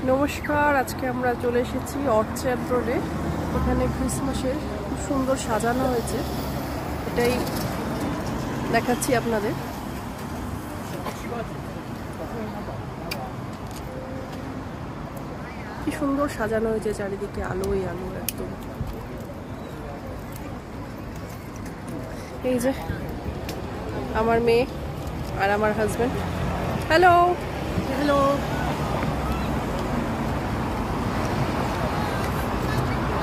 নমস্কার, আজকে আমরা চলে এসেছি অর্চার্ড রোডে। এখানে ক্রিসমাসের খুব সুন্দর সাজানো হয়েছে, এটাই দেখাচ্ছি আপনাদের। কি সুন্দর সাজানো হয়েছে, চারিদিকে আলোই আলো একদম। এই যে আমার মেয়ে আর আমার হাজবেন্ড। Hello hello.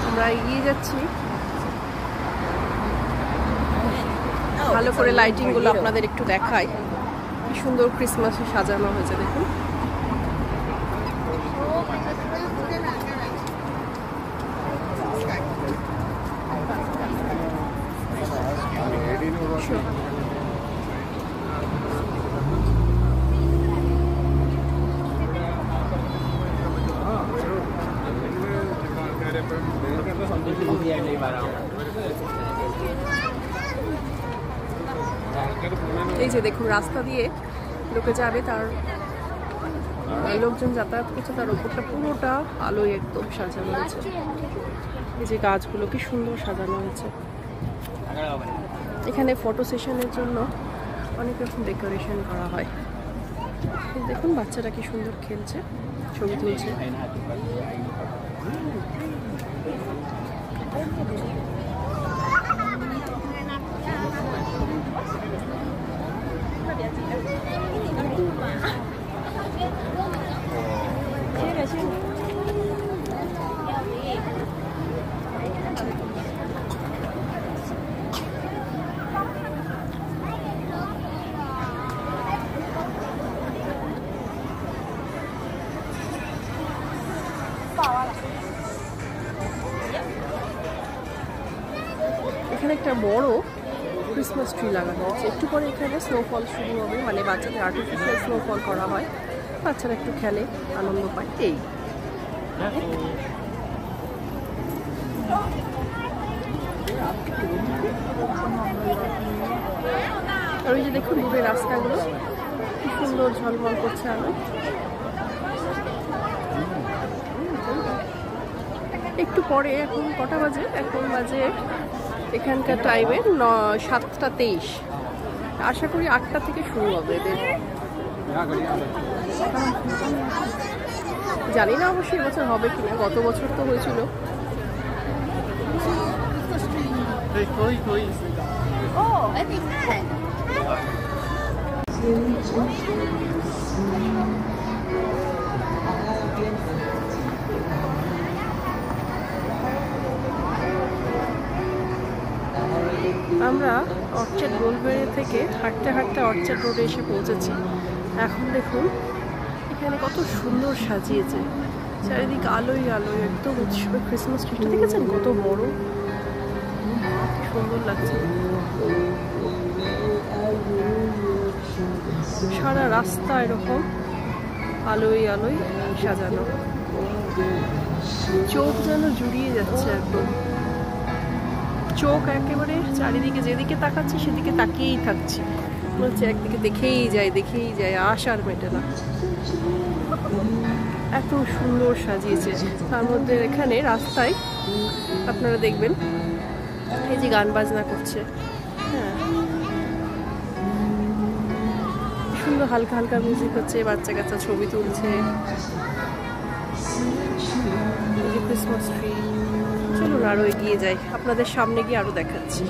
আমরা এগিয়ে যাচ্ছি, ভালো করে লাইটিং গুলো আপনাদের একটু দেখাই। কি সুন্দর ক্রিসমাসে সাজানো হয়েছে দেখুন। এই যে দেখুন, রাস্তা দিয়ে লোকে যাবে, তার লোকজন যাতায়াত করছে, তার উপরটা পুরোটা আলোয় একদম সাজানো হয়েছে। এই যে গাছগুলো কি সুন্দর সাজানো হয়েছে। এখানে ফটো সেশনের জন্য অনেক রকম ডেকোরেশন করা হয়। দেখুন বাচ্চারা কি সুন্দর খেলছে, ছবি তুলছে। এখানে একটা বড় ক্রিসমাস ট্রি লাগানো আছে। একটু পরে এখানে স্নোফল শুরু হবে, মানে বাচ্চাদের আর্টিফিশিয়াল স্নোফল করা হয়, বাচ্চারা একটু খেলে, আনন্দ পায়। এই আর ওই যে দেখুন দূরে রাস্তাগুলো কি সুন্দর ঝলমল করছে আলো। একটু পরে, এখন কটা বাজে? এখন বাজে এখানকার টাইমে 7:23। আশা করি 8টা থেকে শুরু হবে এদের। জানি না অবশ্যই এবছর হবে কিনা, গত বছর তো হয়েছিল। আমরা অর্চার্ড গোলবেড়ে থেকে হাঁটতে হাঁটতে অর্চার্ড রোডে এসে পৌঁছেছি। এখন দেখুন এখানে কত সুন্দর সাজিয়েছে, চারিদিকে আলোই আলোয় একদম উৎসবে। ক্রিসমাস ট্রিটা দেখেছেন কত বড়, সুন্দর লাগছে। সারা রাস্তা এরকম আলোই আলোয় সাজানো, চোখ যেন জুড়িয়ে যাচ্ছে একদম। চোখ একেবারে চারিদিকে যেদিকে তাকাচ্ছি সেদিকে তাকিয়েই থাকছি, বলছে একদিকে দেখেই যায়, আশার মেটে না। এত সুন্দর সাজিয়েছে। তার মধ্যে এখানে রাস্তায় আপনারা দেখবেন এই যে গান বাজনা করছে, হ্যাঁ সুন্দর হালকা হালকা মিউজিক হচ্ছে, বাচ্চা কাচ্চা ছবি তুলছে। এই যে ক্রিসমাস ট্রি। চলুন আরো এগিয়ে যাই, আপনাদের সামনে গিয়ে আরো দেখাচ্ছি।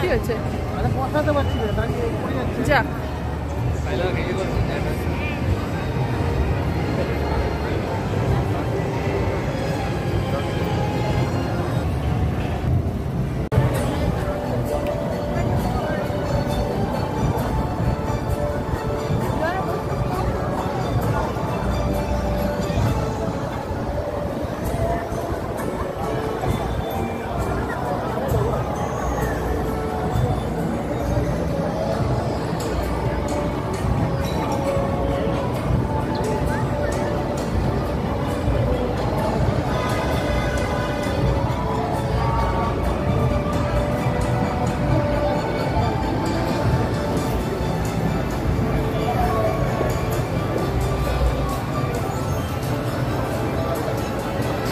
কি হয়েছে? যাক,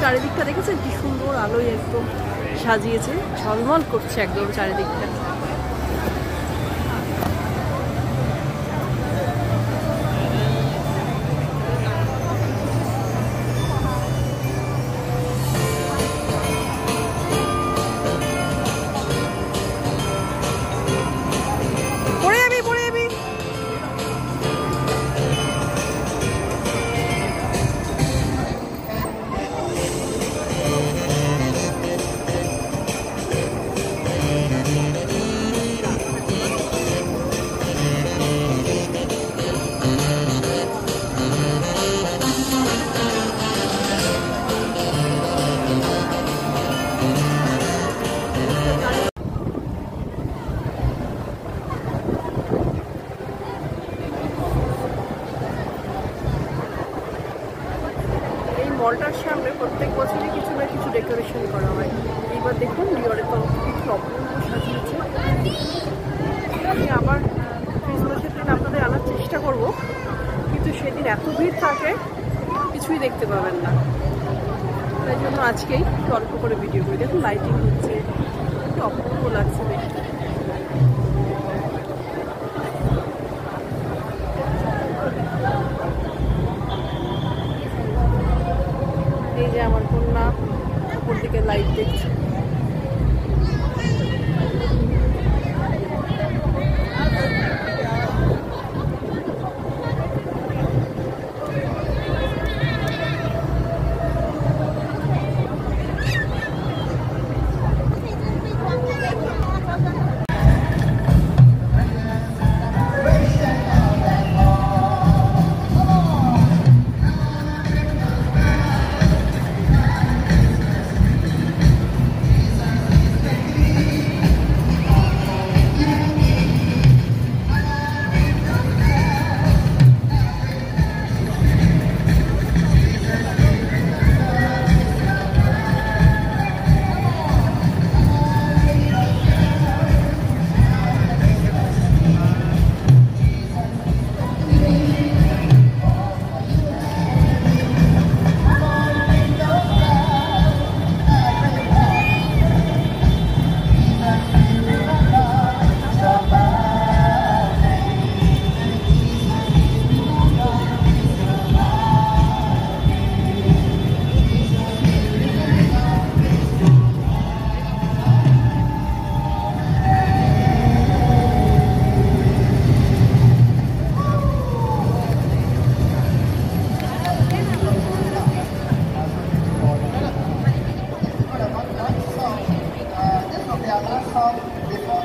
চারিদিকটা দেখেছেন কি সুন্দর আলোয় একদম সাজিয়েছে, ঝলমল করছে একদম চারিদিকটা। মলটার সামনে প্রত্যেক বছরই কিছু না কিছু ডেকোরেশন করা হয়। এইবার দেখুন ডিওরের তরফ থেকে কি অপূর্ব সাজিয়েছে। আমি আবার ক্রিসমাসের দিন আপনাদের আনার চেষ্টা করব, কিন্তু সেদিন এত ভিড় থাকে কিছুই দেখতে পাবেন না। তাই জন্য আজকেই অল্প করে ভিডিও করি। দেখুন লাইটিং হচ্ছে, কি অপূর্ব লাগছে দেখতে। এই যে আমার কন্যা উপর দিকে লাইট দেখছে। Before